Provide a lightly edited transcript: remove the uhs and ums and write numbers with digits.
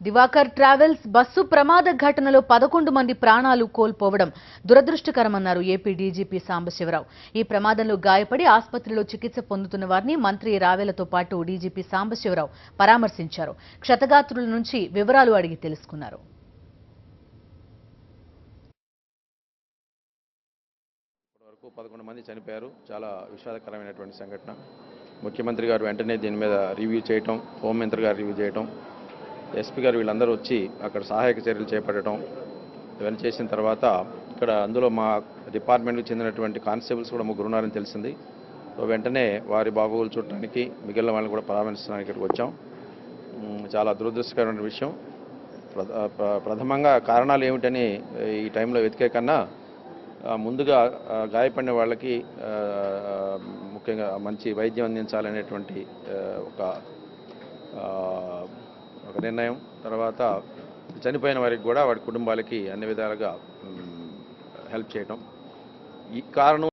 Diwakar travels bus ప్రమాద ఘటనలో 11 మంది ప్రాణాలు కోల్పోవడం దురదృష్టకరమన్నారు ఏపీ డీజీపీ సాంబశివరావు. ఈ ప్రమాదంలో గాయపడి ఆసుపత్రిలో చికిత్స పొందుతున్న వారిని మంత్రి రావేలతో పాటు డీజీపీ సాంబశివరావు పరామర్శించారు. క్షతగాత్రుల నుంచి వివరాలు అడిగి తెలుసుకున్నారు. ఇప్పటివరకు 11 మంది చనిపోయారు. చాలా విషాదకరమైనటువంటి సంఘటన. ముఖ్యమంత్రి గారు వెంటనే దీని మీద రివ్యూ చేయటం, హోంమంత్రి గారు రివ్యూ చేయటం, ఎస్పీ గారు వీళ్ళందరూ వచ్చి అక్కడ సహాయక చర్యలు చేపట్టడం ఇవన్నీ చేసిన తర్వాత ఇక్కడ అందులో మా డిపార్ట్మెంట్కి చెందినటువంటి కానిస్టేబుల్స్ కూడా ముగ్గురు ఉన్నారని తెలిసింది. సో వెంటనే వారి బాగోగులు చూడటానికి మిగిలిన వాళ్ళని కూడా పరామర్శించడానికి ఇక్కడికి వచ్చాం. చాలా దురదృష్టకరమైన విషయం. ప్రథమంగా కారణాలు ఏమిటని ఈ టైంలో వెతికే కన్నా ముందుగా గాయపడిన వాళ్ళకి ముఖ్యంగా మంచి వైద్యం అందించాలనేటువంటి ఒక నిర్ణయం. తర్వాత చనిపోయిన వారికి కూడా వారి కుటుంబాలకి అన్ని విధాలుగా హెల్ప్ చేయటం. ఈ కారణం